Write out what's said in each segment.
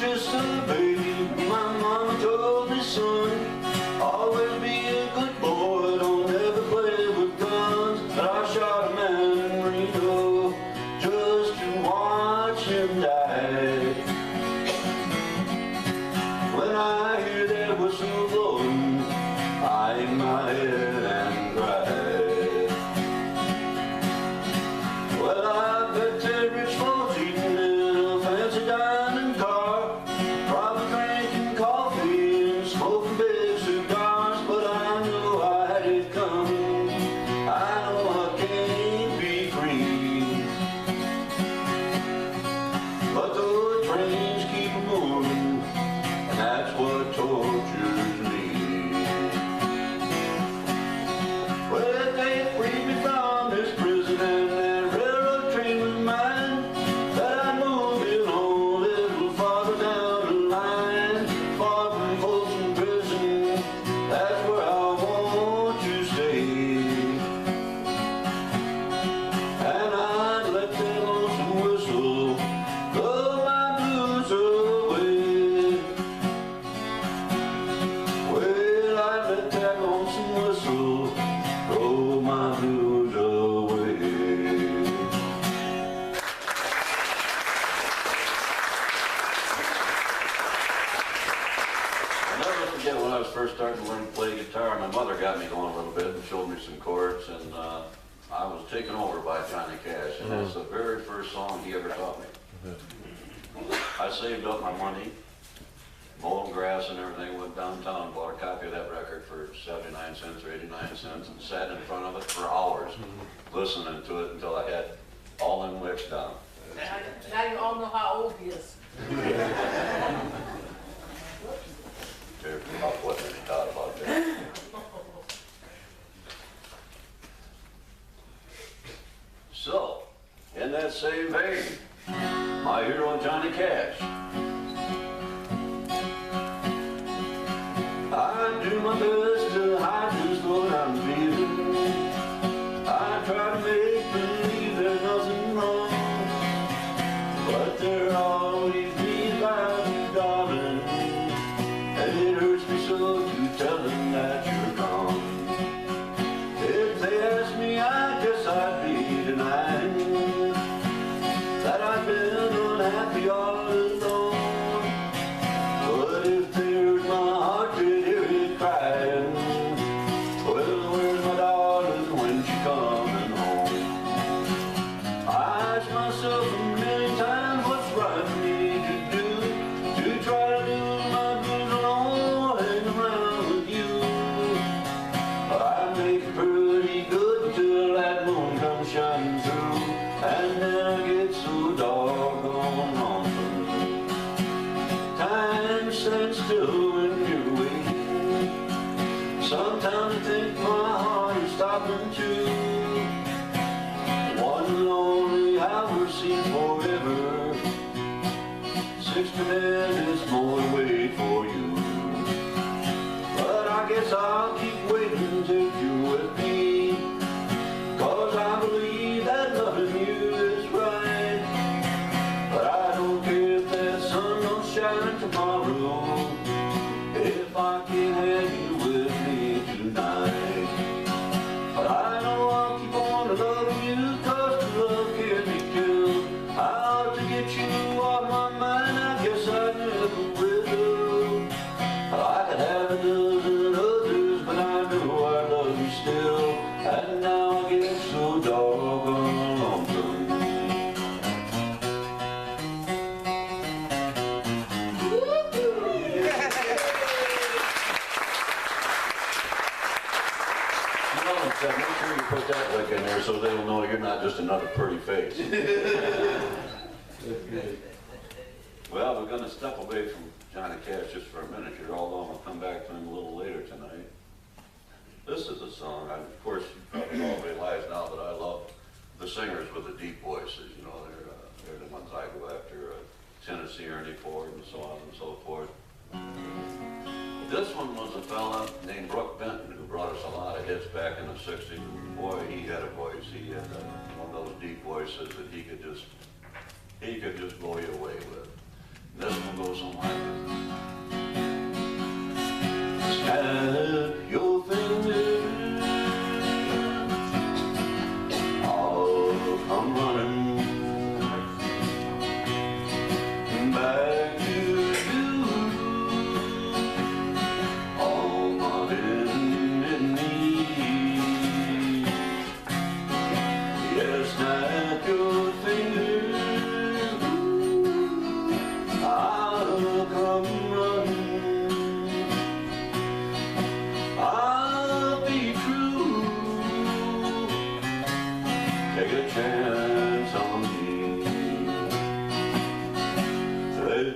just a baby, my mama told me, son, always be a good boy, don't ever play with guns. But I shot a man in Reno just to watch him die. When I hear that whistle blowing, I hang my head and cry. Well, I bet that rich folks eating in a fancy dining car, probably drinking coffee and smoking big cigars. But I know I had it coming, I know I can't be free. But the trains keep moving, and that's what tortures me. Well, they freed me from this prison, and that railroad train was mine, that I moved in on a little farther down the line, far from folks in prison. That's where I want to stay. And I'd let that lonesome whistle blow my blues away. Well, I'd let that lonesome whistle blow my blues away. I'll never forget when I was first starting to learn to play guitar, my mother got me going a little bit and showed me some chords, and I was taken over by Johnny Cash, and that's the very first song he ever taught me. I saved up my money, mowing grass and everything, went downtown, bought a copy of that record for 79 cents or 89 cents, and sat in front of it for hours, listening to it until I had all them licks down. Now you all know how old he is. About what they thought about that. So, in that same vein, my hero Johnny Cash. I do my best to hide just what I'm feeling. I try to make believe there's nothing wrong, but there always be about you, darling, and it hurts me so to tell them that you're gone. If they ask me, I guess I'd be denying that I've been unhappy all alone. But if they hurt my heart, they'd hear it crying. Well, where's my darling when she coming home? I ask myself a million times what's right for me to do, to try to lose my blues alone, hang around with you. I make it pretty good till that moon comes shining through, and then I get so doggone lonesome. Time stands still when you're waiting. Sometimes I think my heart is stopping too. One lonely hour seems forever. 60 minutes more to wait for you. But I guess I'll keep waiting till you're with me, 'cause I believe that loving you is right. But I don't care if that sun don't shine tomorrow, if I can't have you with me tonight. But I know I'll keep on loving you, 'cause the love can't be killed. How to get you off my mind, I guess I never will. I could have a dozen others, but I know I love you still. And now I get so doggone lonesome. Make sure you put that lick in there so they'll know you're not just another pretty face. Well, we're going to step away from Johnny Cash just for a minute here, although I'm going to come back to him a little later tonight. This is a song, of course, you probably all realize now that I love the singers with the deep voices. You know, they're the ones I go after, Tennessee Ernie Ford and so on and so forth. This one was a fella named Brook Benton who brought us a lot of hits back in the 60s. Boy, he had a voice. He had one of those deep voices that he could just blow you away with. This one goes on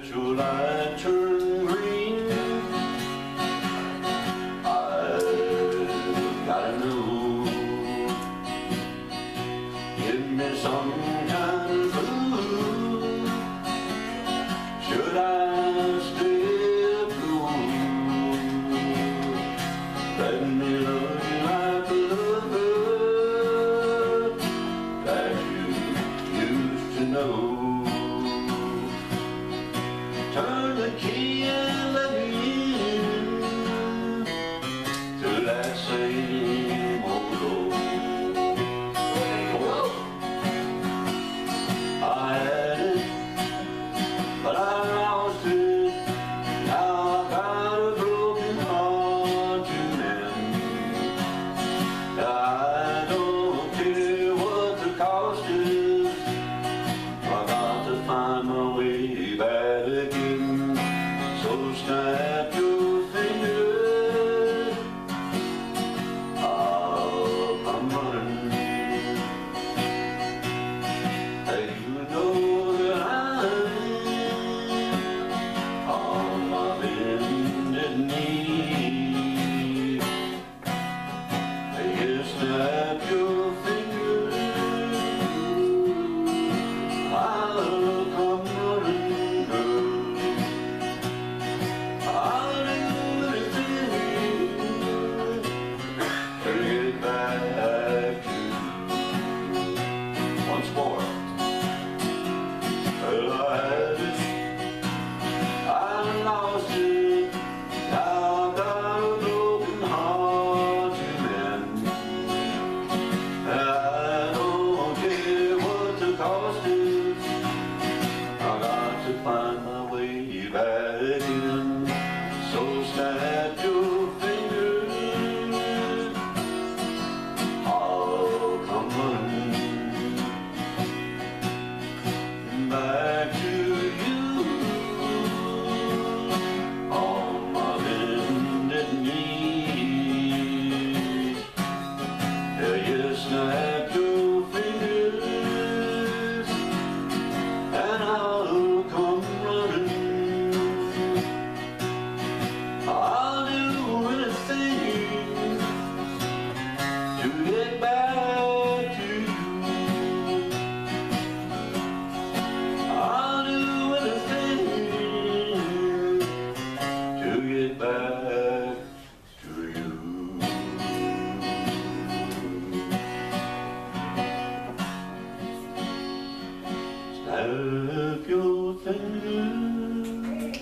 let your light turn green. I gotta know, give me some kind of clue. Should I stay blue? Let me love you like a lover that you used to know. Turn the key and let me in to that same old road. I had it, but I lost it. Now I've got a broken heart to mend. I don't care what the cost is. I got to find my way back again. So snap your fingers, I'll come running. Hey, you know that I'm on my bended knee. Hey, you snap your fingers, I'll come running, girl. I'll do anything to get back to you once more. Well, I had it, I lost it. Now I've got a broken heart to mend. I don't care what the cost is. I got to find my way back again. So snap your fingers, I'll come running back to you on my bended knees. Yeah, you snap your fingers and I'll come running. I'll do anything to get back to you. I'll do anything to get back to you. Snap your fingers.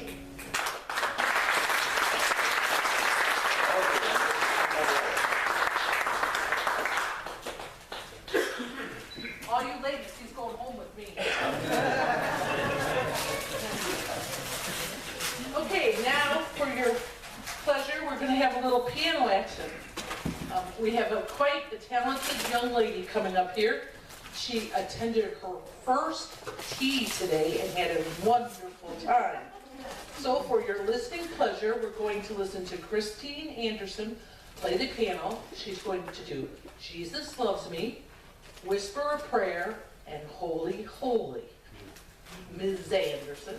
All you ladies, he's going home with me. Okay, now for your pleasure, we're going to have a little piano action. We have a quite a talented young lady coming up here. She attended her first tea today and had a wonderful time. So for your listening pleasure, we're going to listen to Christine Anderson play the piano. She's going to do Jesus Loves Me, Whisper a Prayer, and Holy, Holy. Ms. Anderson.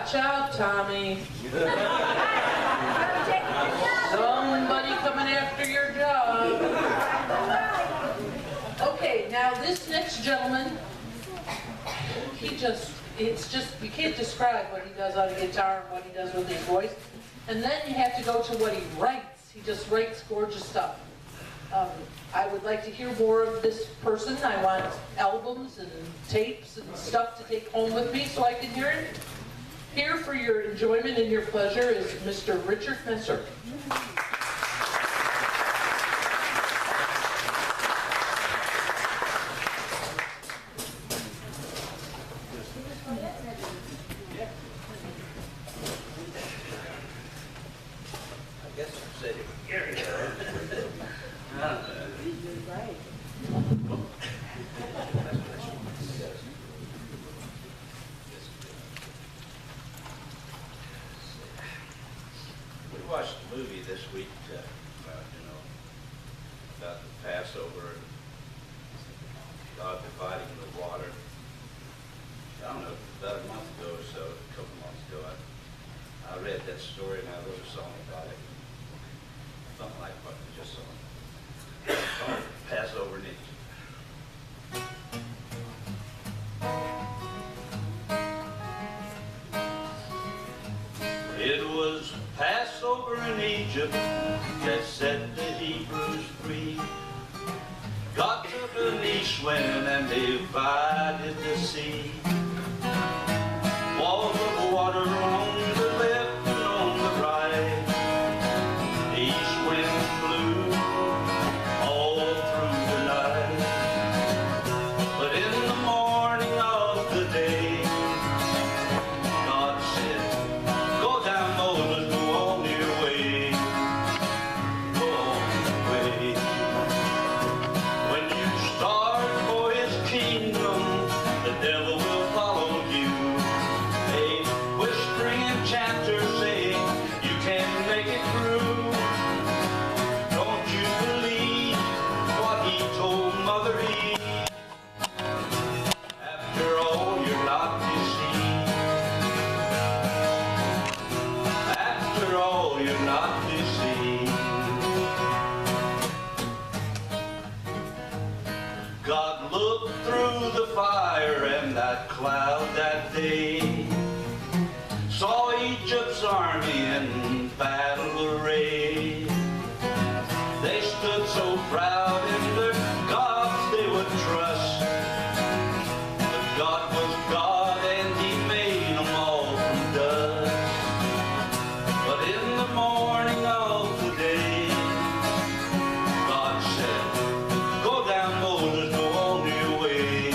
Watch out, Tommy. Somebody coming after your job. Okay, now this next gentleman, it's just, you can't describe what he does on the guitar and what he does with his voice. And then you have to go to what he writes. He just writes gorgeous stuff. I would like to hear more of this person. I want albums and tapes and stuff to take home with me so I can hear it. Here for your enjoyment and your pleasure is Mr. Richard Messer. We watched a movie this week about the Passover and God dividing the water. I don't know, about a month ago or so, a couple months ago, I read that story and I wrote a song about it. Something like what we just saw. It's called Passover in Egypt. It was Passover in Egypt that set the Hebrews free. God took an east wind and divided the sea. Walls of water on the left and on the right. The east wind blew all through the night. But in the morning of the day, God said, "Go down, Moses, go on your way. Go on your way. When you start for his kingdom, the devil will follow you. A whispering enchanter saying, you can't make it through. Don't you believe what he told Mother Eve? After all, you're not deceived. After all, you're not deceived." God looked through the fire and that cloud that day, saw Egypt's army in battle array. They stood so proud in their gods they would trust. But God was God and he made them all from dust. But in the morning of the day, God said, "Go down, Moses, go on your way.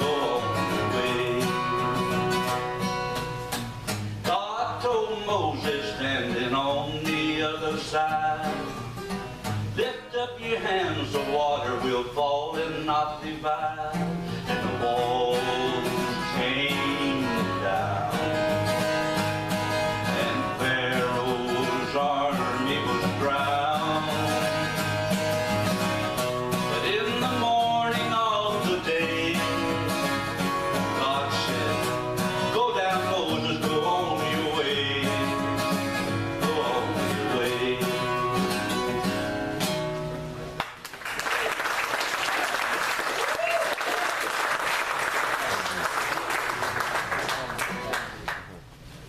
Go on your way." God told Moses standing on the other side, "Lift up your hands, the water will fall and not divide." And the walls came down, and Pharaoh's army was drowned. But in the morning of the day, God said, "Go down, Moses, go on your way. Go on your way."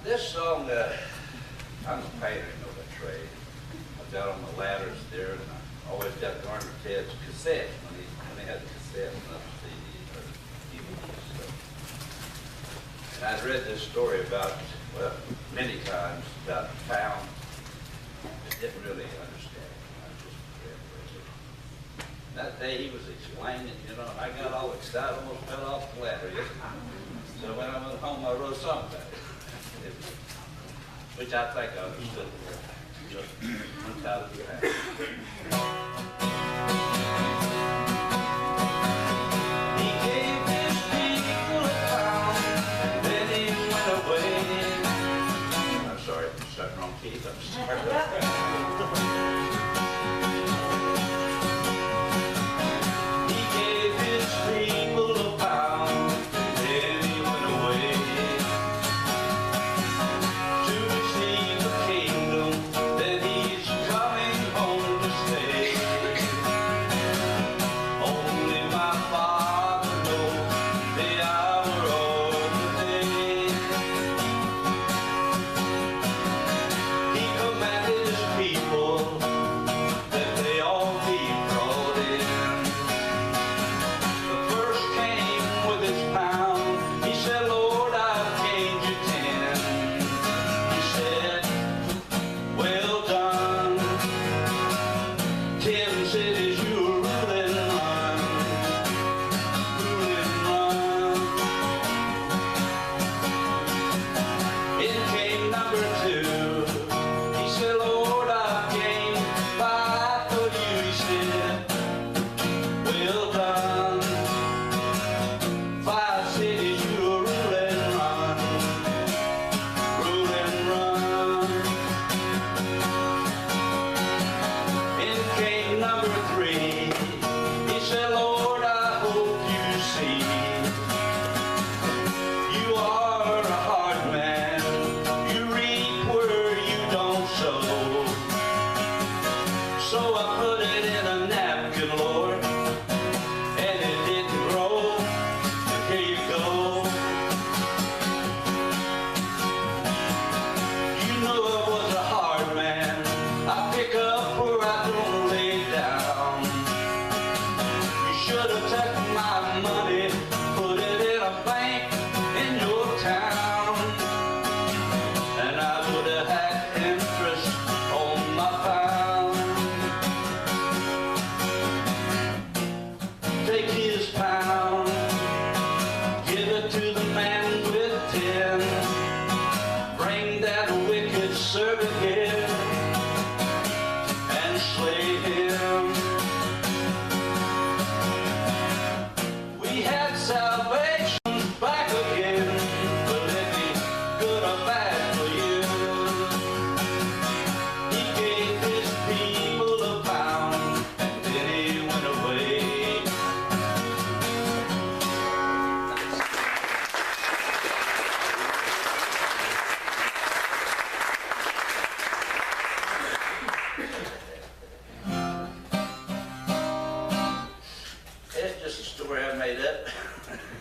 This song, I'm a painter, you know, by trade. I was out on the ladders there, and I always got Garner Ted's cassettes when they had the cassettes, not the CDs or DVDs. So. And I'd read this story about, well, many times, about a town that didn't really understand it. I just read it. That day he was explaining, you know, and I got all excited, almost fell off the ladder. Yes. So when I went home, I wrote a song about it. Which I think I understood. Just one time of the time. He gave his people a pound, and then he went away. I'm sorry, I'm starting wrong keys. I'm sorry. He gave his people a pound, and then he went away.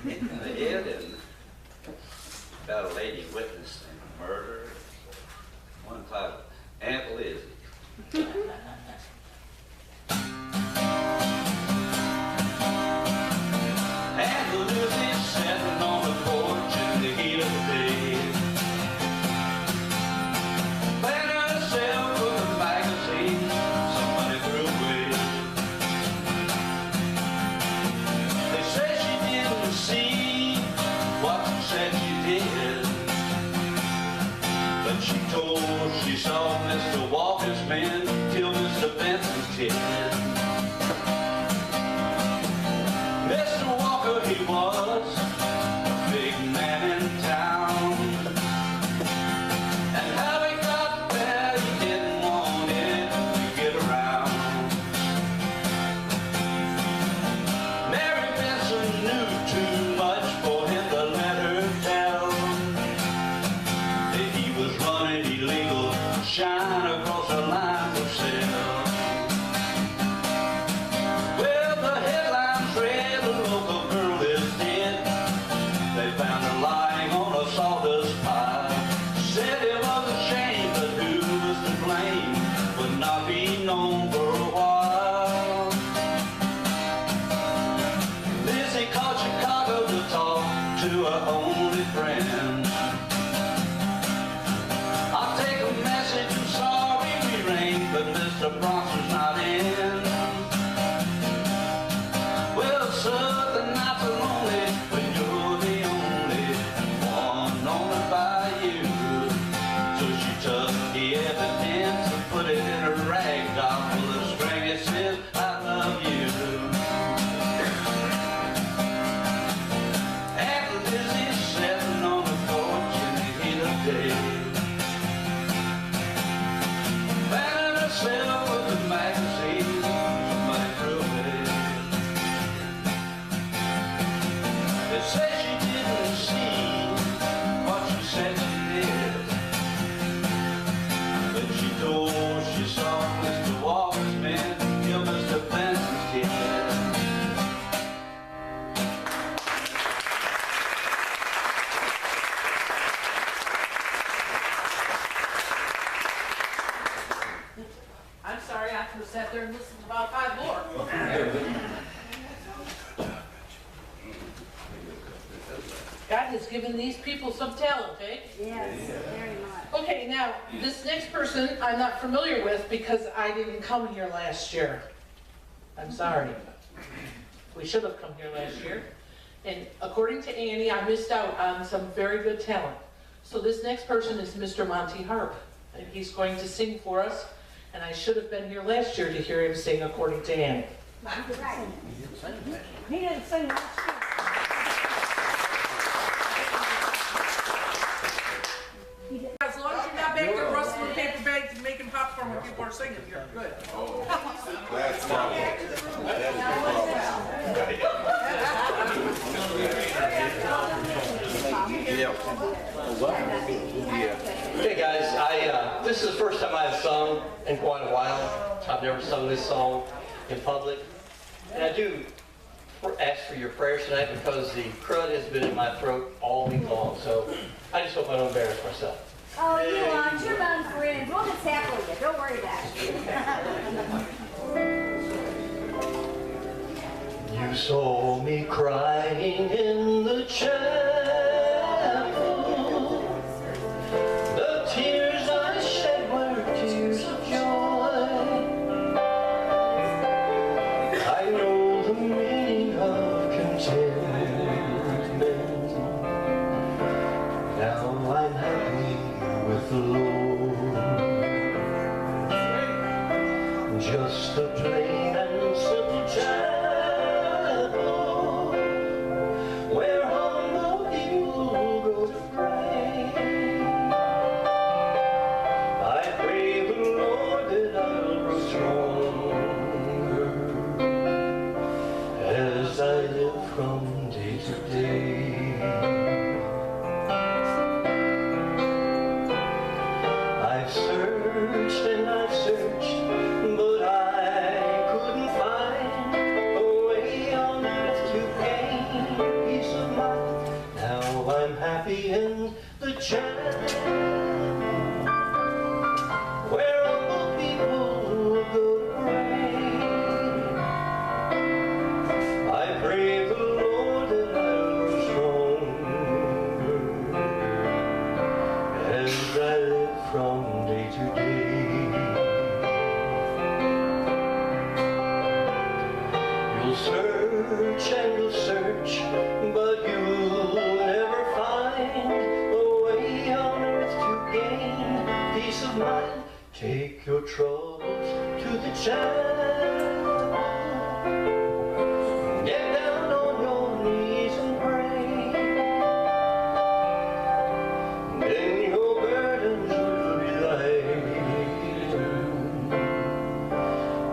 in the head and about a lady witnessing a murder. One title, Aunt Lizzie. Aunt Lizzie sitting on the porch in the heat of the day, planning herself with a magazine somebody threw away. They say she didn't see what you said she did, but she told she saw Mr. Walker's men kill Mr. Benson's kid. Mr. Walker, he was a big man in town, and how he got there, he didn't want it to get around. Mary Benson knew too much for him to let her tell that he was running illegal, shine across the line for sale. Well, the headlines read, the local girl is dead. They found her lying on a sawdust pile. Said it was a shame, but who was to blame would not be known for a while. Lizzie called Chicago to talk to her only friend. I'll take a message, I'm sorry we rang, but Mr. Bronson's not in. Well, sir, the nights are lonely when you're the only one known by you. So she took the evidence and put it in a rag doll full of string. It says, I love you. Aunt Lizzie sitting on the porch in the heat of day, planning herself with a magazine somebody threw away. They say she didn't see what you said she did, but she told she saw Mr. Walker's men kill Mr. Benson's kid. I'm sorry, I could have sat there and listened to about 5 more. God has given these people some talent, eh? Yes, very much. Okay, now, this next person I'm not familiar with because I didn't come here last year. I'm sorry. We should have come here last year. And according to Annie, I missed out on some very good talent. So this next person is Mr. Monty Harp, and he's going to sing for us. And I should have been here last year to hear him sing according to Annie. Right. He didn't sing much. As long as you're not back there rustling paper bags and making popcorn when people are singing, you're good. That's probably. Hey guys, this is the first time I've sung in quite a while. I've never sung this song in public. And I do ask for your prayers tonight because the crud has been in my throat all week long. So I just hope I don't embarrass myself. Oh, you aren't. You're done friends. We'll just tackle you. Don't worry about it. You saw me crying in the chapel. The tears I shed were tears of joy. I know the meaning of contentment. Now I'm happy with the Lord. Just a plain and simple child. happy in the chapel where humble people go to pray. I pray the Lord that I'll grow stronger as I live from day to day. You'll search and you'll search, but you'll never find a way on earth to gain peace of mind. Take your troubles to the chapel. Get down on your knees and pray. Then your burdens will be lightened,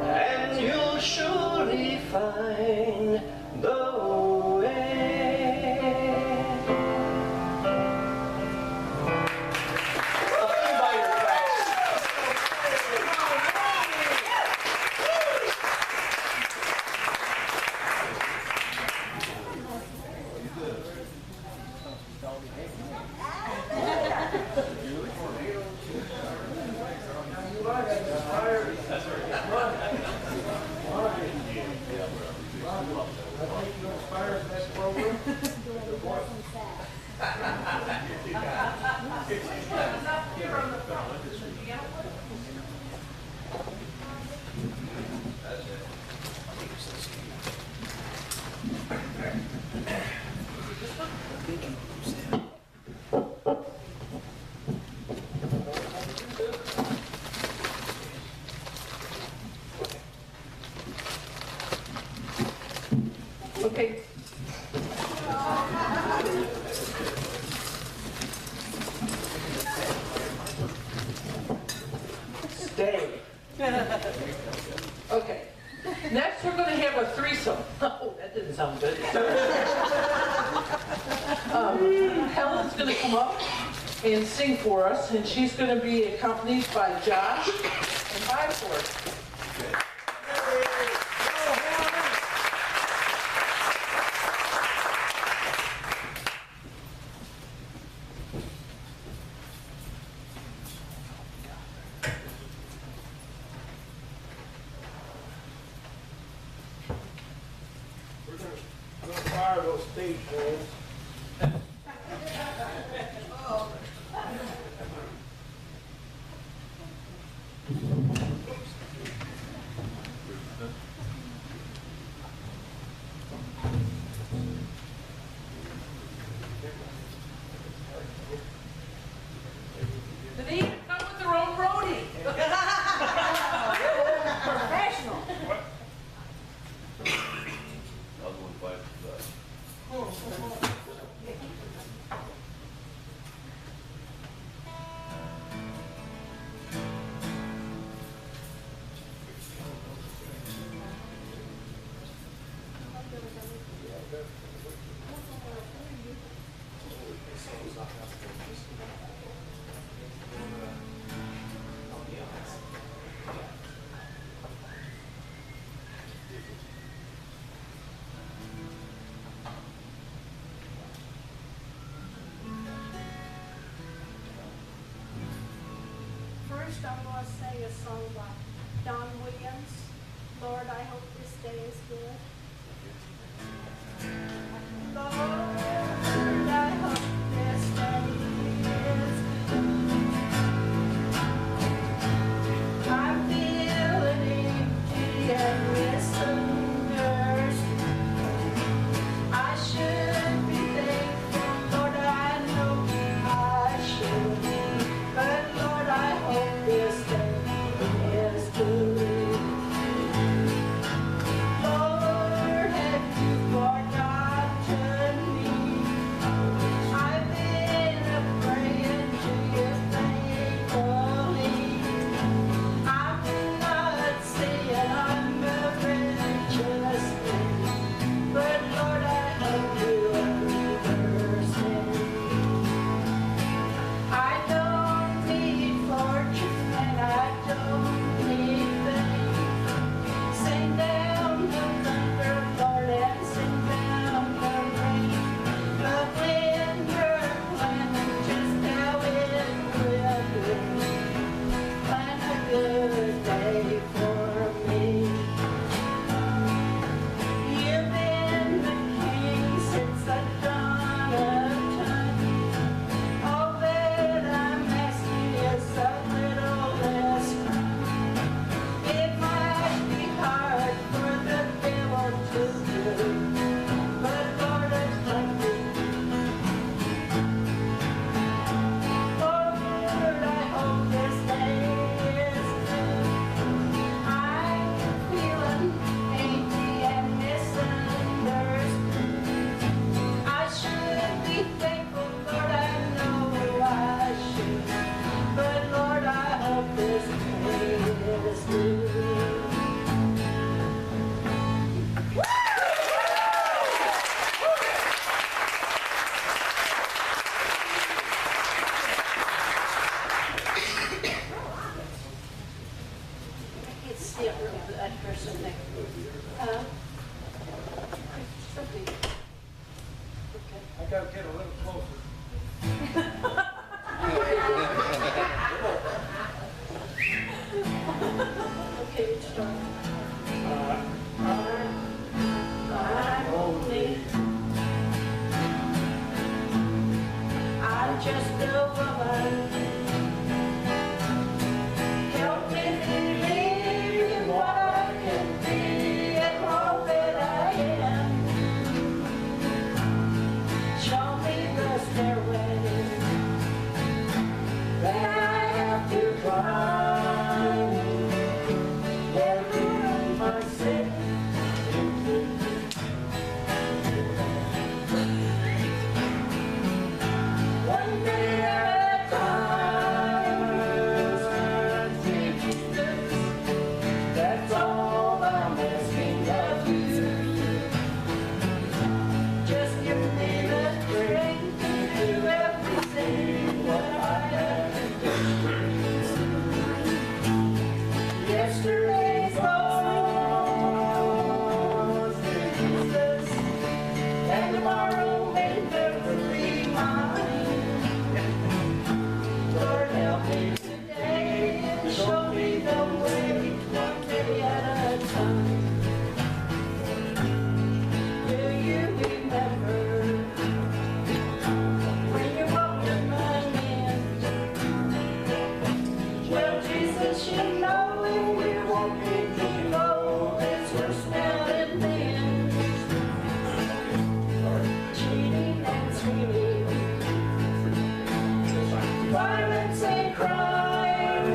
and you'll surely find the way. By your tracks. Okay. Stay. Okay. Next, we're going to have a threesome. Oh, that didn't sound good. Helen's going to come up and sing for us, and she's going to be accompanied by Josh and Byford. I'm gonna fire those stage hands. Did they even come with their own roadie? Professional. First, I'm going to sing a song by Don Williams. Lord, I hope this day is good. Lord, I hope this day is good. I'm feeling empty and misunderstood. I should be thankful, Lord, I know I should be. But Lord, I hope this day is good. Lord, have you forgotten I gotta get a little closer. Okay, it's done. I'm just a woman. Help me believe in what I can be and all that I am. Show me the stairway that I have to climb. Every room I sit one day at a time. Sweet Jesus, that's all I'm asking of you. Just give me the strength to do everything that I have to do. Yesterday's lost, Jesus, and tomorrow may never be mine. Lord, help me today and show me the way, one day at a time. Do you remember when you walked in my hand? Well, Jesus, you know we're walking below this worst mountain man. Cheating and scheming, violence and crime.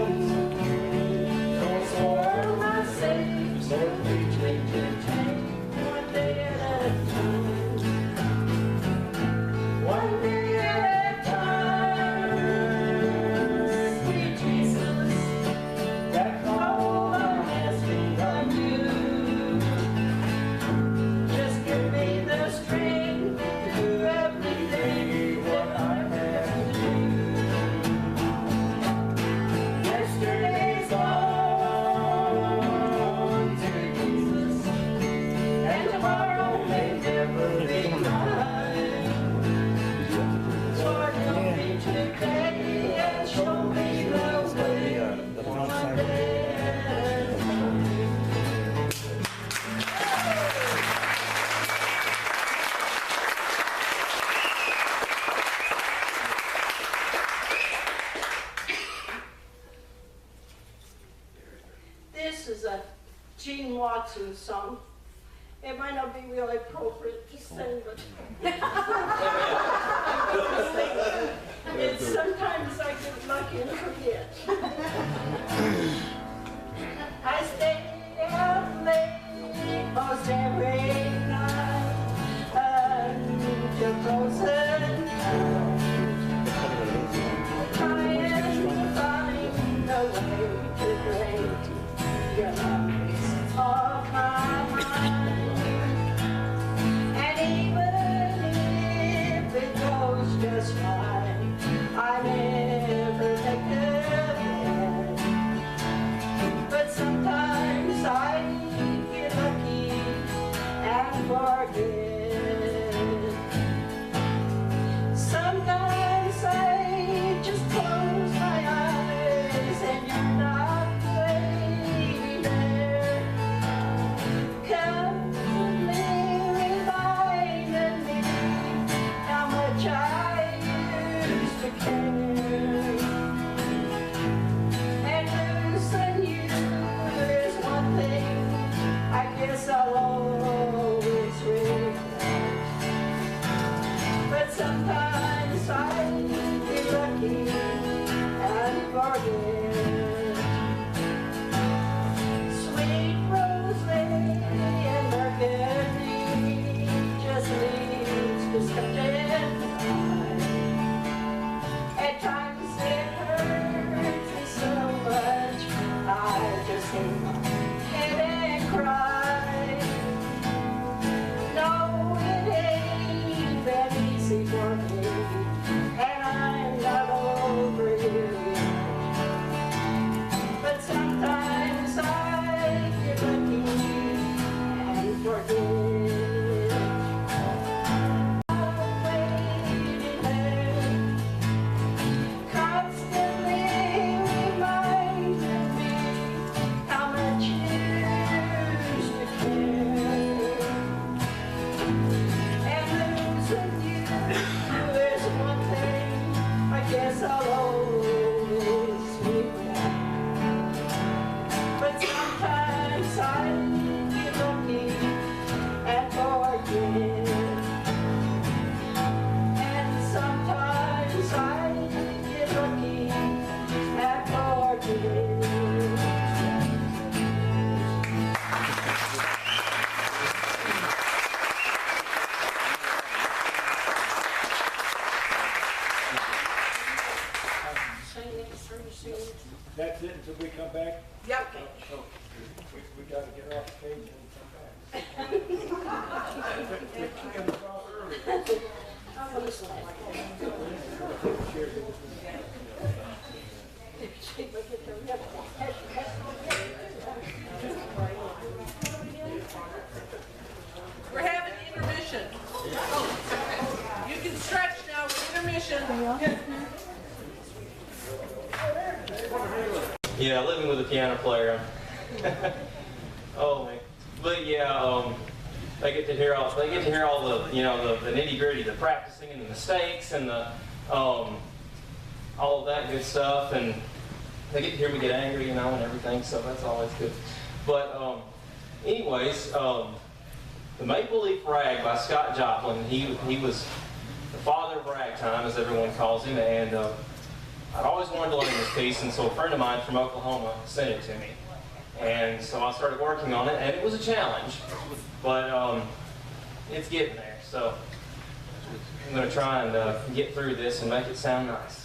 Those are my sins, Lord, teach me to take one day at a time. One day at a time. Sweet Jesus, that's all I'm asking of you. Just give me the strength to do everything that I have to do. Yesterday's gone, sweet Jesus, and tomorrow may never be mine. Lord, help me today and show me the way, one day at a time. This is a Gene Watson song. It might not be really appropriate to sing, but it's sometimes I get lucky and forget. I stay up late most every night until close at night, trying to find a way to break your memories off my mind. And even if it goes just fine, I never take the bed. But sometimes I get lucky and forget. Sometimes I just close my eyes and you're not there. Come to me, reminding me how much I used to care. And losing you is one thing I guess I'll always regret. But sometimes I get lucky and forget. Sweet Rosemary and Burgundy just leads to such a time. At times it hurts me so much, I just hang my head and cry. No, it ain't that easy for me, and I'm not over you. There's one thing I guess I'll always regret, but sometimes I get lucky and forget, and sometimes I get lucky and forget. That's it until we come back? Yep. So we got to get off the page and come back. She comes off early. We're having intermission. Oh, you can stretch now. Intermission. Yeah, living with a piano player. Oh man. But yeah, they get to hear all the the nitty gritty, the practicing and the mistakes and the all of that good stuff, and they get to hear me get angry, and everything. So that's always good. But anyways, the Maple Leaf Rag by Scott Joplin. He was the father of ragtime, as everyone calls him, and I'd always wanted to learn this piece, and so a friend of mine from Oklahoma sent it to me. And so I started working on it, and it was a challenge, but it's getting there. So I'm going to try and get through this and make it sound nice.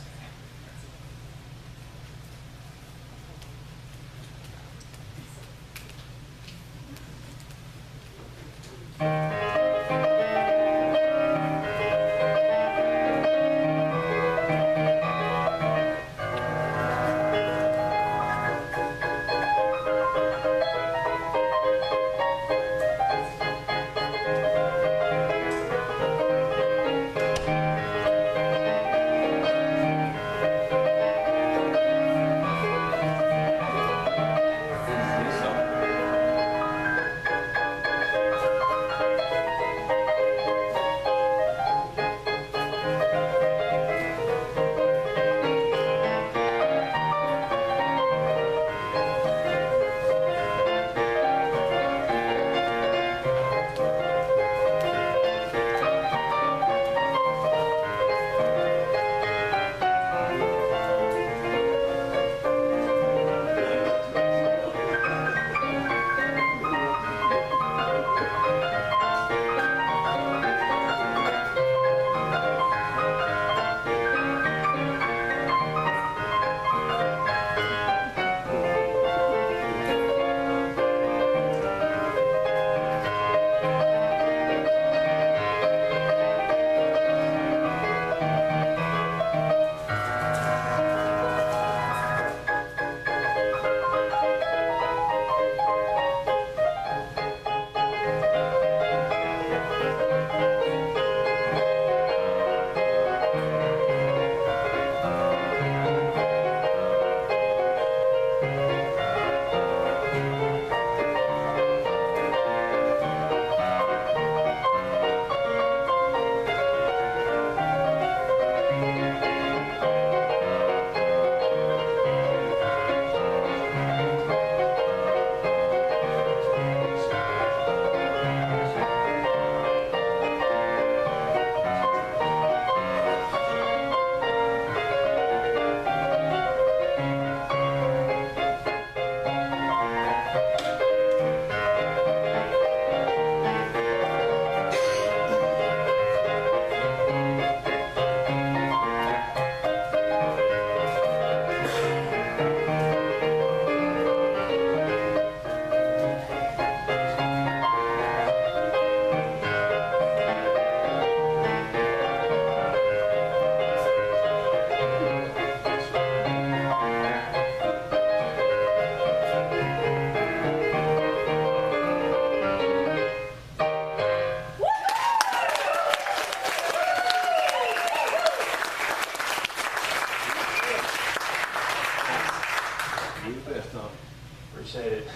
Appreciate it.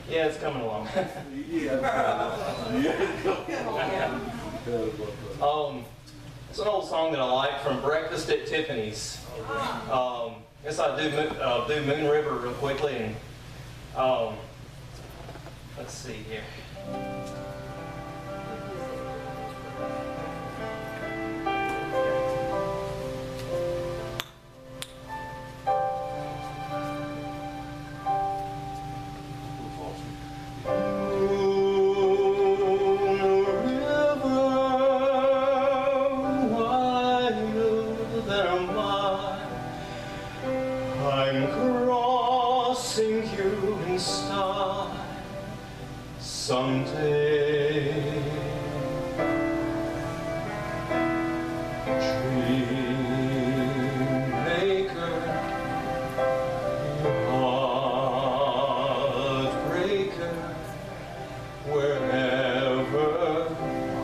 Yeah, it's coming along. It's an old song that I like from Breakfast at Tiffany's. Guess I'll do Moon River real quickly, and let's see here. I'm crossing you in style someday. Dreammaker, heartbreaker, wherever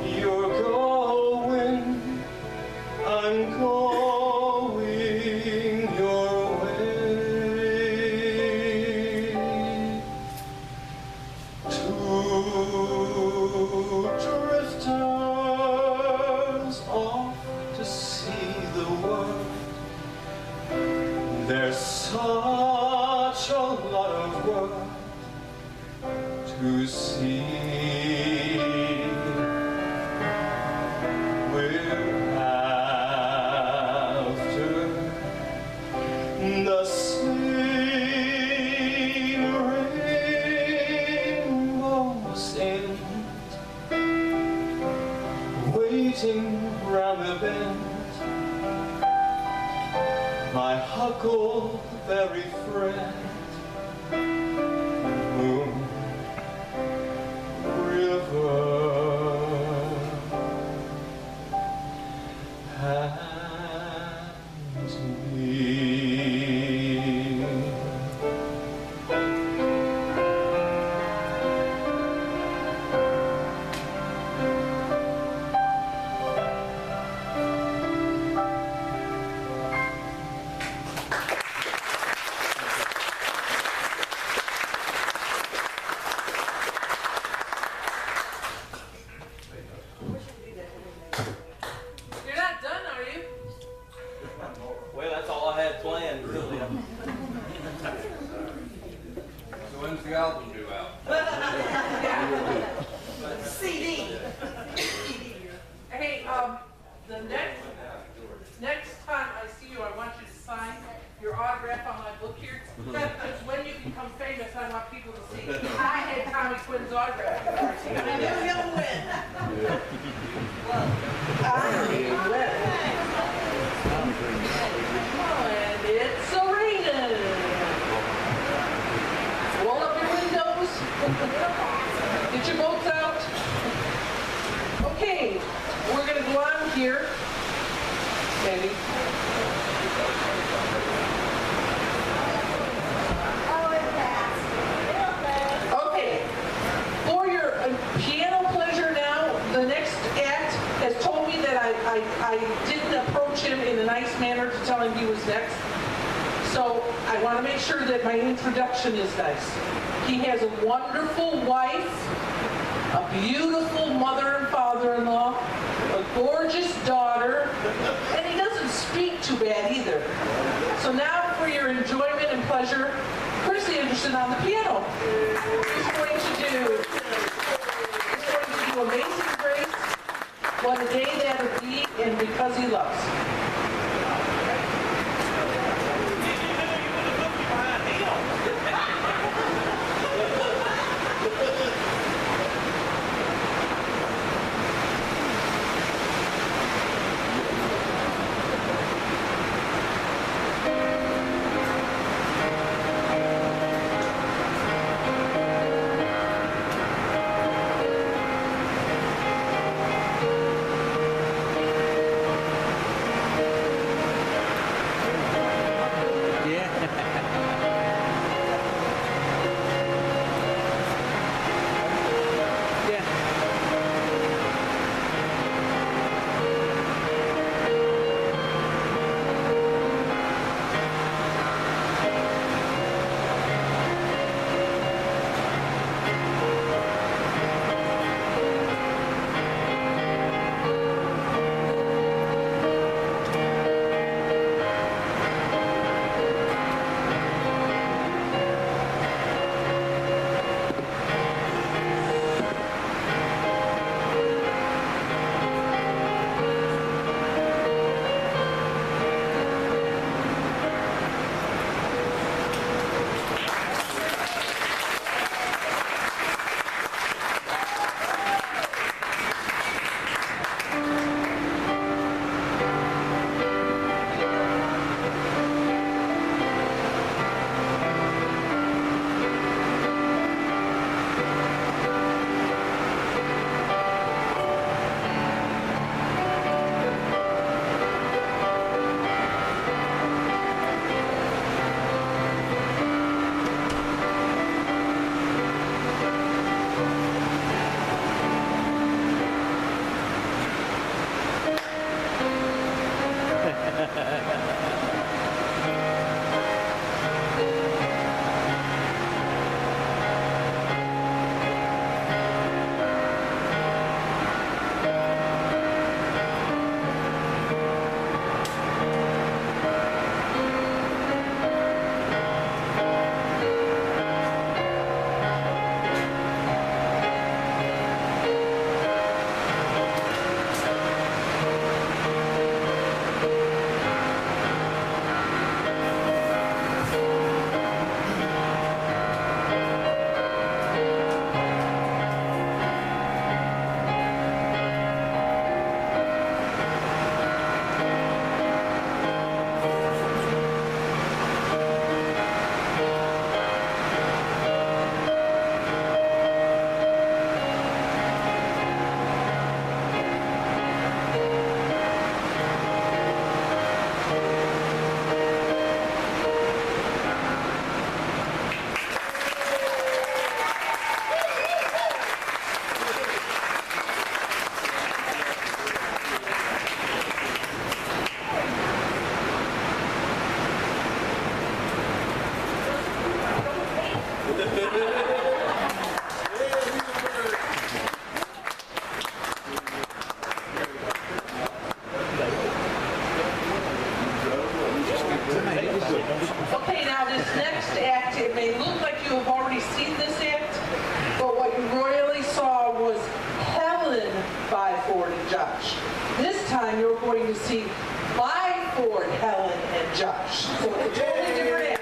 you're going, I'm going your way. Two drifters off to see the world. There's such a lot of world to see. We're after the same rainbow's end, waiting round the bend. My huckleberry friend, Moon River, and me. You're not done, are you? Well, that's all I had planned, really. So when's the album due out? CD. Hey, the next time I see you, I want you to sign your autograph on my book here. Because when you become famous, I want people to see I had Tommy Quinn's autograph. I knew he'll win. And it's raining. Roll up your windows. Get your boats out. Okay, we're going to go on here. Sandy. Okay, for your piano pleasure now, the next act has told me that I didn't approach him in a nice manner to tell him he was next. So I want to make sure that my introduction is nice. He has a wonderful wife, a beautiful mother and father-in-law, a gorgeous daughter, and he doesn't speak too bad either. So now for your enjoyment and pleasure, Chris Anderson on the piano. He's going to do Amazing Grace, What a Day That Would Be, and Because He Loves. time, you're going to see my Ford, Helen, and Josh. So it's a totally different act.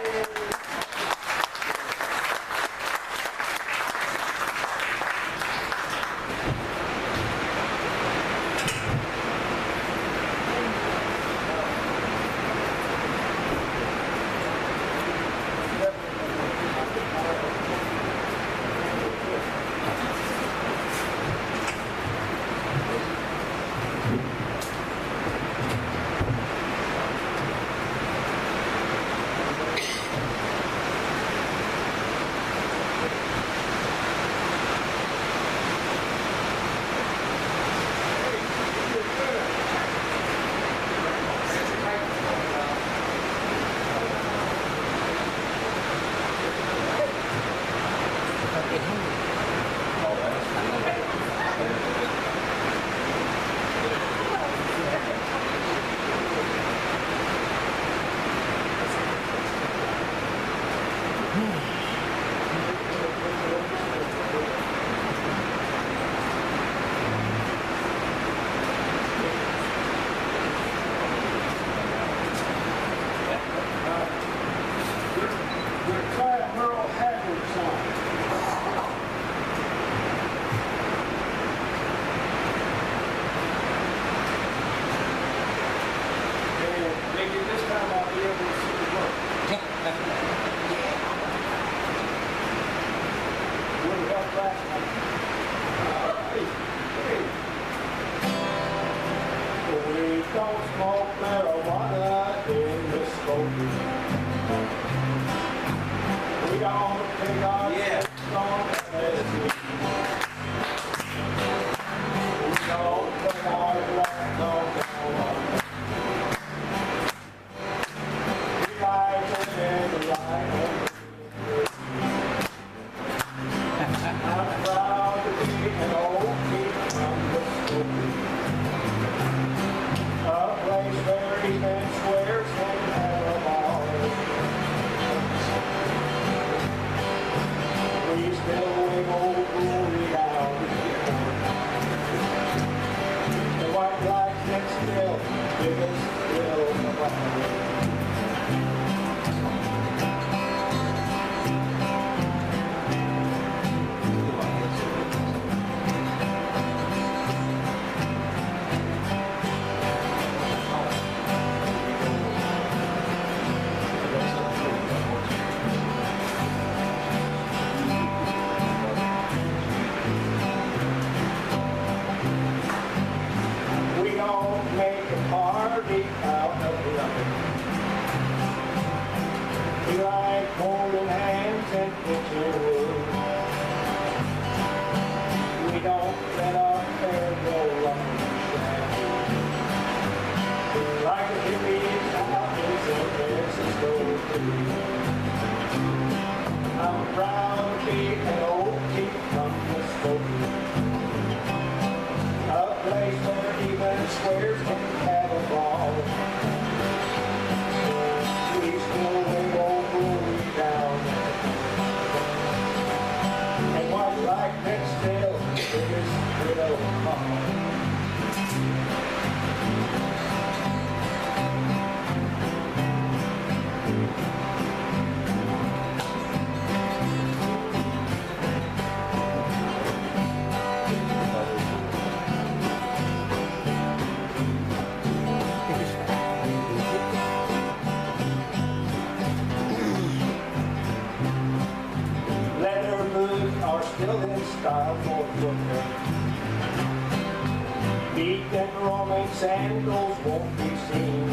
Sandals won't be seen.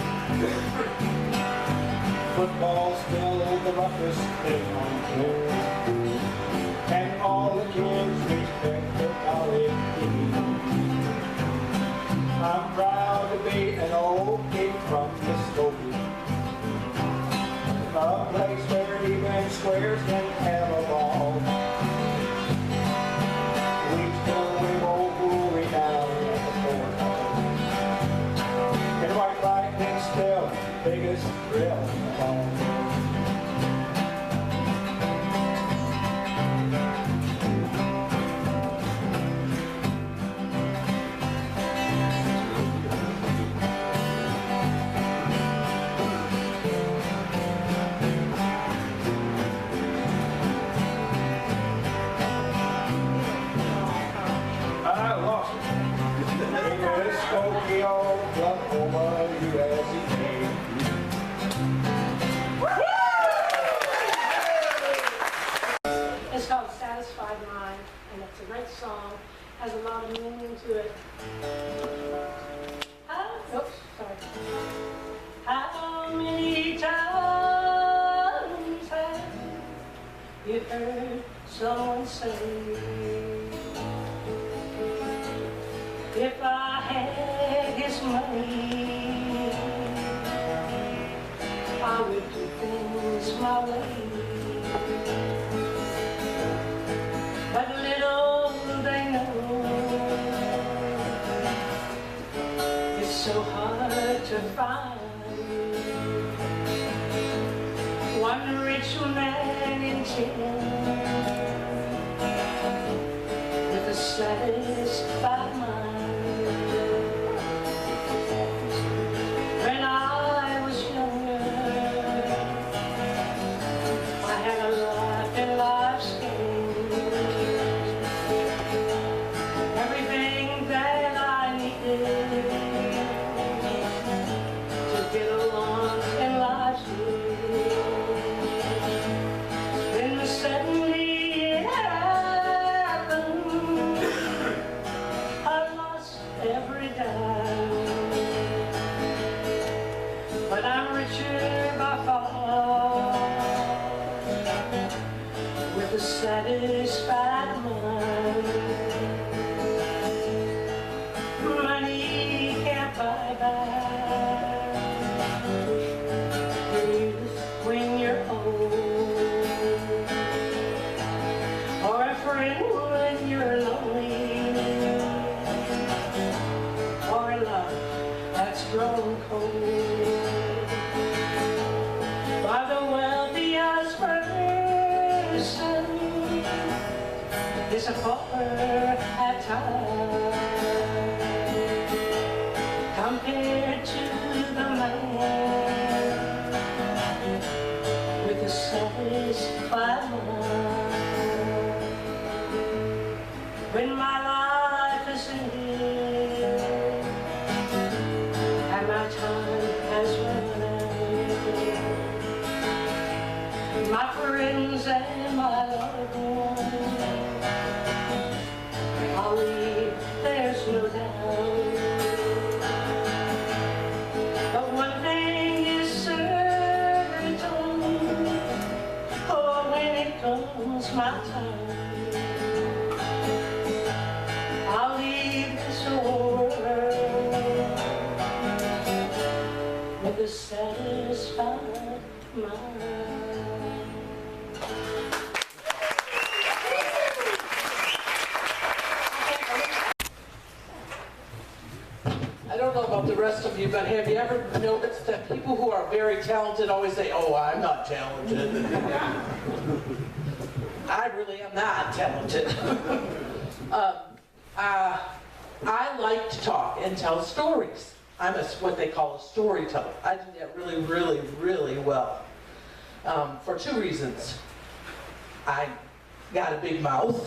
Football's still the roughest thing on earth, and all the kids respect the college team. I'm proud to be an old kid from Muskogee, a place where even squares can have a ball. We still wave old Brewery down at the courthouse. And white lightning still biggest thrill of all. song. Has a lot of meaning to it. Oops, sorry. How many times have you heard someone say, if I had his money, I would do things my way. But little they know, it's so hard to find one rich man in town with a satisfied mind. When I was younger, I had a lot in life's game. Everything that I needed to get along in life's way. Then suddenly it happened. I lost every dime, but I'm richer by far with a satisfied mind. Money can't buy back your youth when you're old, or a friend when you're lonely, or a love that's grown cold. By the wealthiest person is a pauper at times, compared to the man with a satisfied mind. When my life is ended and my time has run out, my friends and my loved ones, I'll leave, there's no doubt. But one thing is certain, oh, when it comes my time, I'll leave this world with a satisfied mind. I don't know about the rest of you, but have you ever noticed that people who are very talented always say, oh, I'm not talented. I really am not talented. I like to talk and tell stories. I'm what they call a storyteller. I do that really, really, really well. For two reasons. I got a big mouth.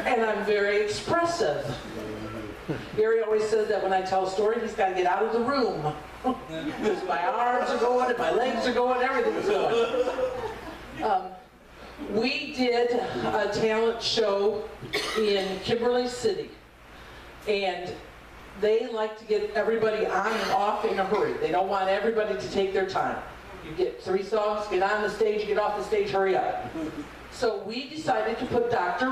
And I'm very expressive. Gary always says that when I tell a story, he's got to get out of the room. Because my arms are going and my legs are going, everything's going. We did a talent show in Kimberly City. And they like to get everybody on and off in a hurry. They don't want everybody to take their time. You get 3 songs, get on the stage, you get off the stage, hurry up. So we decided to put Dr.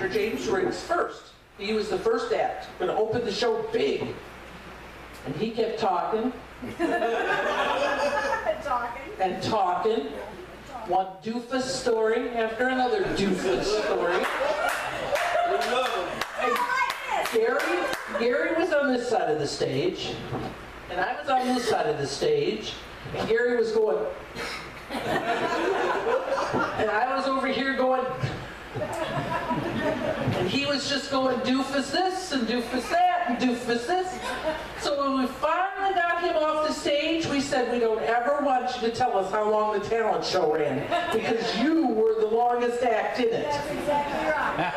James Riggs first. He was the first act, going to open the show big. And he kept talking. And talking. One doofus story after another doofus story. And Gary was on this side of the stage, and I was on this side of the stage, and Gary was going, and I was over here going, and he was just going doofus this and doofus that and doofus this. So when we finally got him off the stage, we said, we don't ever want you to tell us how long the talent show ran, because you were the longest act in it. That's exactly right.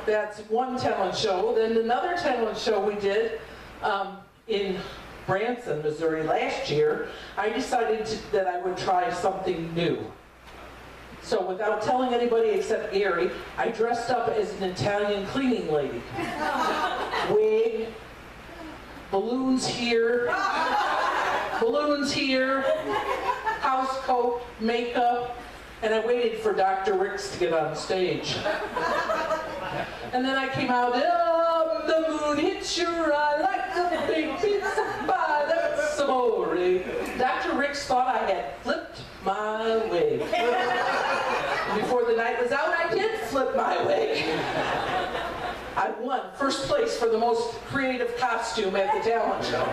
That's one talent show. Then another talent show we did in Branson, Missouri last year, I decided that I would try something new. So without telling anybody except Gary, I dressed up as an Italian cleaning lady. Wig, balloons here, house coat, makeup, and I waited for Dr. Ricks to get on stage. And then I came out, the moon hits your eye like a big pizza pie, that's amore. Dr. Ricks thought I had flipped my wig. Before the night was out, I did flip my wig. I won first place for the most creative costume at the talent show.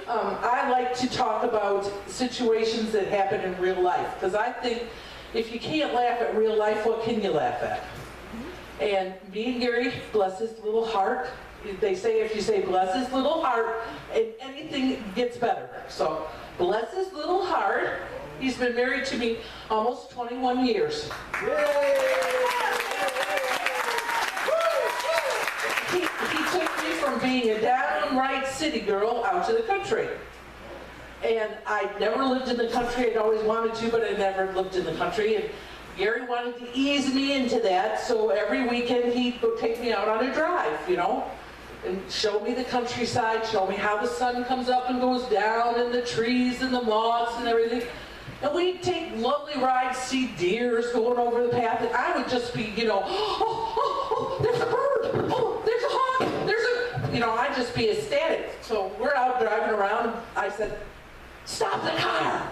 I like to talk about situations that happen in real life, because I think if you can't laugh at real life, what can you laugh at? And me and Gary, bless his little heart, they say if you say bless his little heart, anything gets better. So bless his little heart. He's been married to me almost 21 years. He took me from being a downright city girl out to the country. And I'd never lived in the country. I'd always wanted to, but I never lived in the country. And Gary wanted to ease me into that, so every weekend he'd go take me out on a drive, you know, and show me the countryside, show me how the sun comes up and goes down, and the trees and the moss and everything. And we'd take lovely rides, see deers going over the path, and I would just be, you know, oh, there's a bird, oh, there's a hawk, you know, I'd just be ecstatic. So we're out driving around, and I said, stop the car.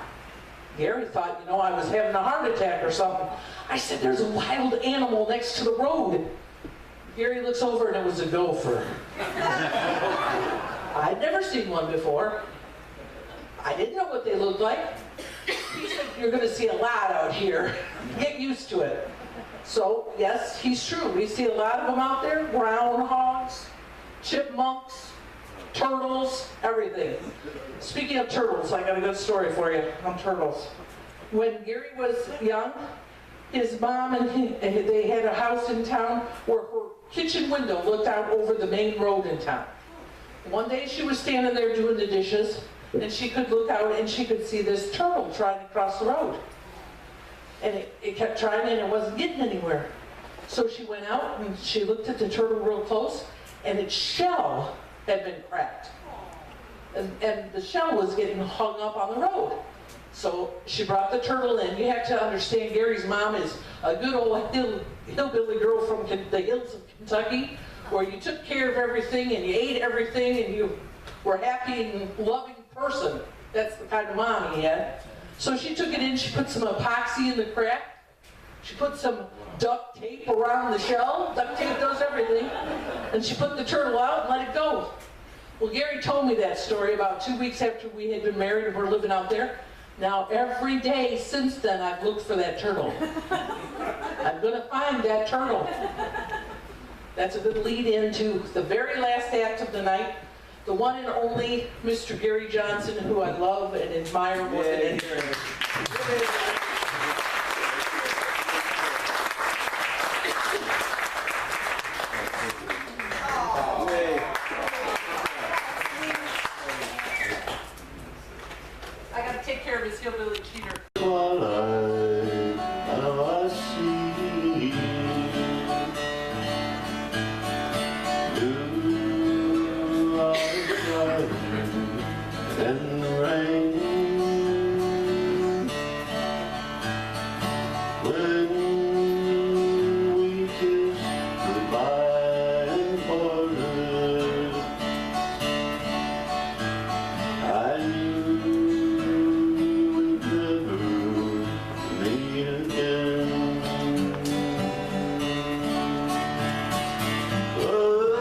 Gary thought, you know, I was having a heart attack or something. I said, there's a wild animal next to the road. Gary looks over and it was a gopher. I'd never seen one before. I didn't know what they looked like. He said, you're going to see a lot out here. Get used to it. So, yes, he's true. We see a lot of them out there. Groundhogs, chipmunks, turtles, everything. Speaking of turtles, I got a good story for you on turtles. When Gary was young, his mom and they had a house in town where her kitchen window looked out over the main road in town. One day she was standing there doing the dishes, and she could look out and she could see this turtle trying to cross the road. And it kept trying and it wasn't getting anywhere. So she went out and she looked at the turtle real close, and its shell had been cracked. And the shell was getting hung up on the road. So she brought the turtle in. You have to understand, Gary's mom is a good old hillbilly girl from the hills of Kentucky, where you took care of everything and you ate everything and you were happy and loving person. That's the kind of mom he had. So she took it in, she put some epoxy in the crack, she put some duct tape around the shell. Duct tape does everything. And she put the turtle out and let it go. Well, Gary told me that story about 2 weeks after we had been married and we're living out there. Now, every day since then, I've looked for that turtle. I'm going to find that turtle. That's a good lead into the very last act of the night. The one and only Mr. Gary Johnson, who I love and admire more than anything. I got to take care of his hillbilly cheater. Twilight, now I see blue eyes and the rain. When we kissed goodbye and parted, I knew we'd never meet again. Love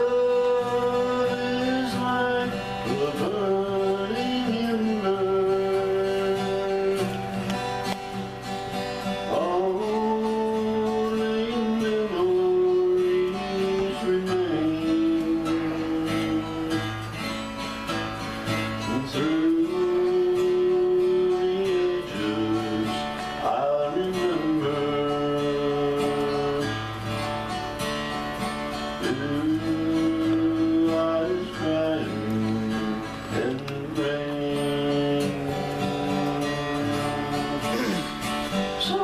is like a burning ember, only memories remain. Through the ages I remember blue eyes crying in the rain. So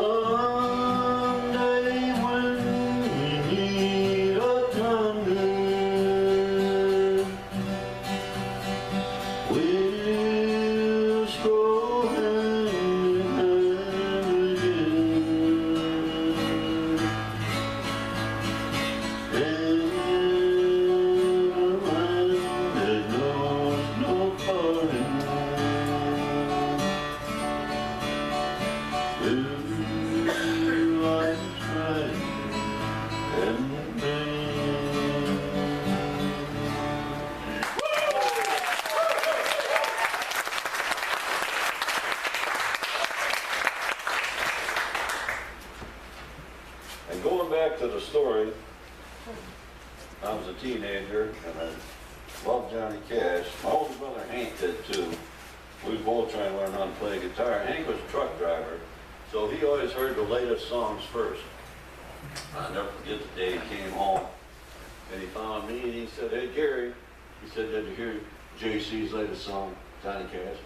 I was a teenager and I loved Johnny Cash. My older brother Hank did too. We were both trying to learn how to play guitar. Hank was a truck driver, so he always heard the latest songs first. I'll never forget the day he came home and he found me and he said, "Hey Gary," he said, "did you hear JC's latest song, Johnny Cash?"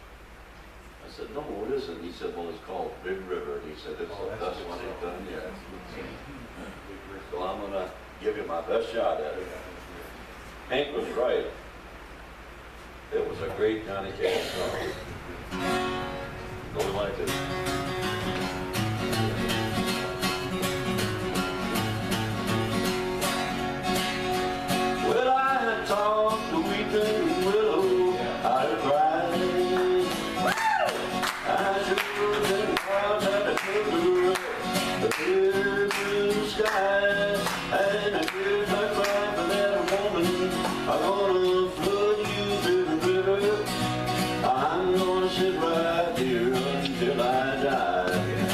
I said, "No, what is it?" He said, "Well, it's called Big River." And he said, "It's the best one he's done yet." So I'm gonna give you my best shot at it. Hank was right. It was a great Johnny Cash song. Go like this. Well, I had talked to weeping willow, I had cried. I sure been proud that I took her up the clear blue sky. And I guess I cried for that woman. I'm gonna flood you to the river. I'm gonna sit right here until I die.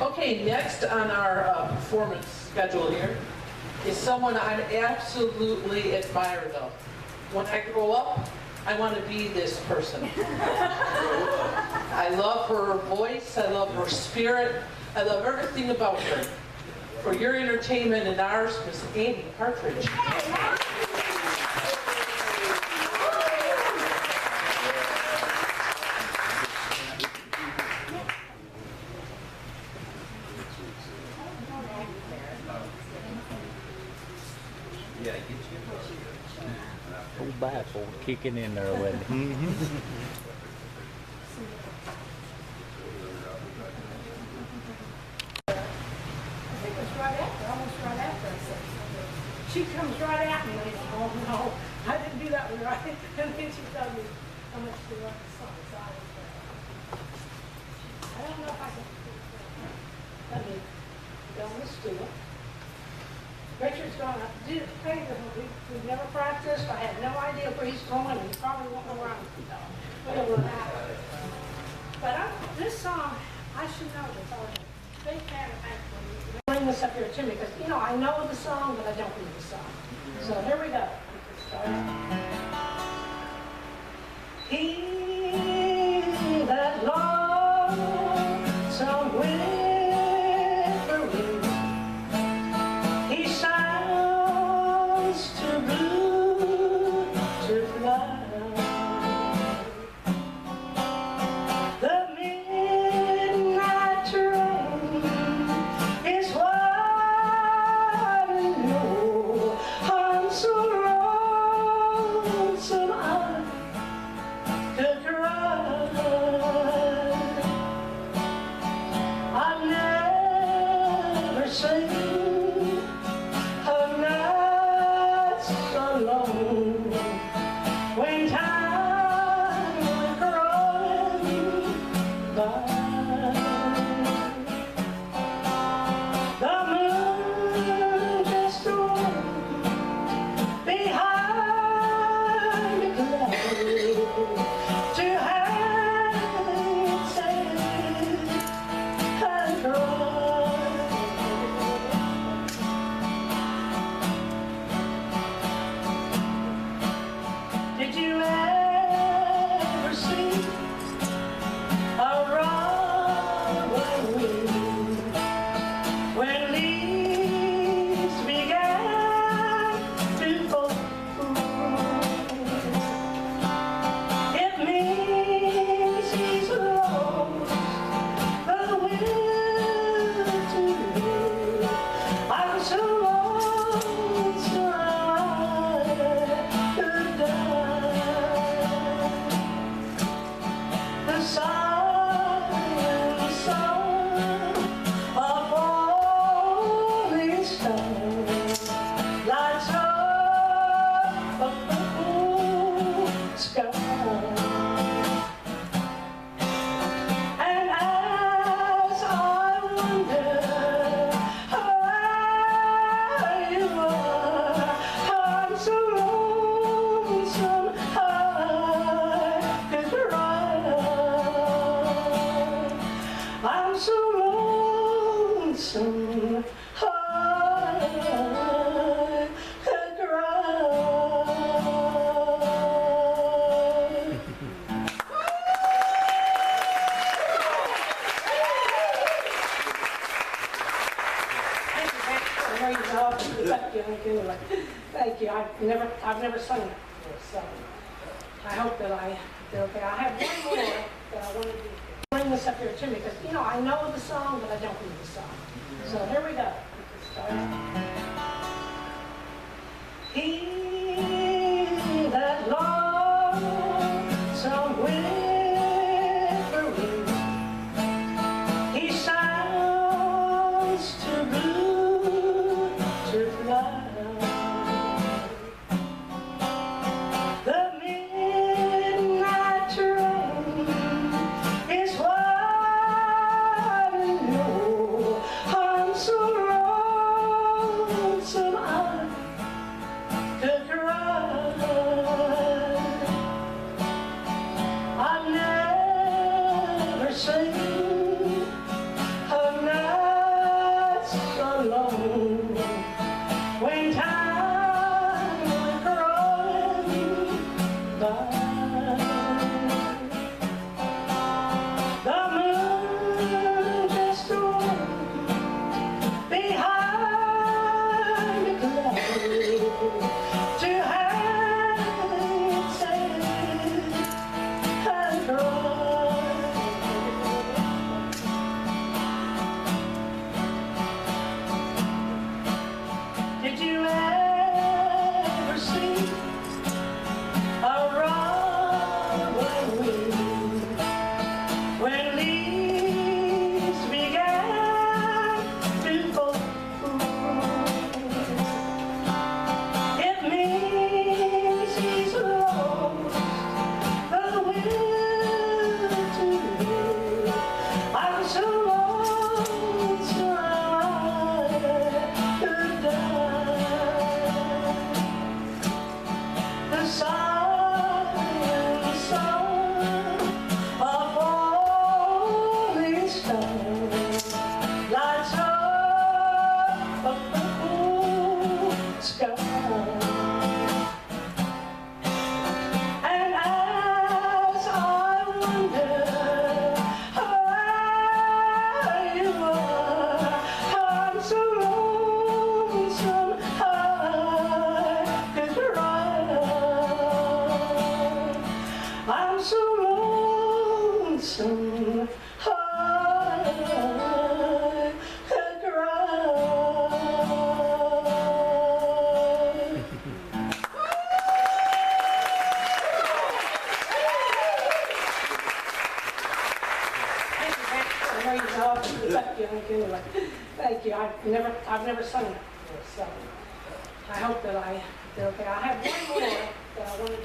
Okay, next on our performance schedule here is someone I absolutely admire though. When I grow up, I want to be this person. I love her voice, I love her spirit, I love everything about her. For your entertainment and ours, Miss Amy Partridge. Old baffle kicking in there with it. I think it was right after, almost right after I said something. She comes right at me and I said, oh no, I didn't do that one right. And then she told me how much she loved the song. So I don't know if I can. Let me go on the stool. Richard's going to do the favor. We've never practiced. I have no idea where he's going. He probably won't know where I'm going. We don't know that. But this song, I should know this. I'm a big fan of it. Bring this up here to me because, you know, I know the song, but I don't know the song. So here we go. He that loves some whispering, he sounds too blue to fly. The midnight train is what I know. I'm so lonesome I could cry. I've never seen a night so long when time was crawling by. The moon just rolled behind the cloud to hide its head and cry. Did you ever see a runaway wind when leaves began to fall? It means he's lost the will to live. I'm so lonesome I could die. The silent song of falling stars lights up a purple sky. And as I wonder where you are, I'm so lonesome I could cry. I'm so lonesome I could cry. Thank you. I've never sung that before, so I hope that I did okay. I have one more that I want to do. Bring this up here to me because, you know, I know the song, but I don't know the song. So here we go. He that loves some whispering, he sounds too blue to fly. The midnight train is what I know. I'm so Did you ever see a runaway wind when leaves began to fall? It means he's lost the will to live. I'm so lonesome I could die. The silent sound of falling stars lights up a purple sky. And as I wonder where you are, I'm so lonesome I could cry. I'm so lonesome I could cry. Thank you, Pastor. I know you know, but thank you anyway. Thank you. I've never sung that before, so I hope that I did okay. I have one more that I want to do.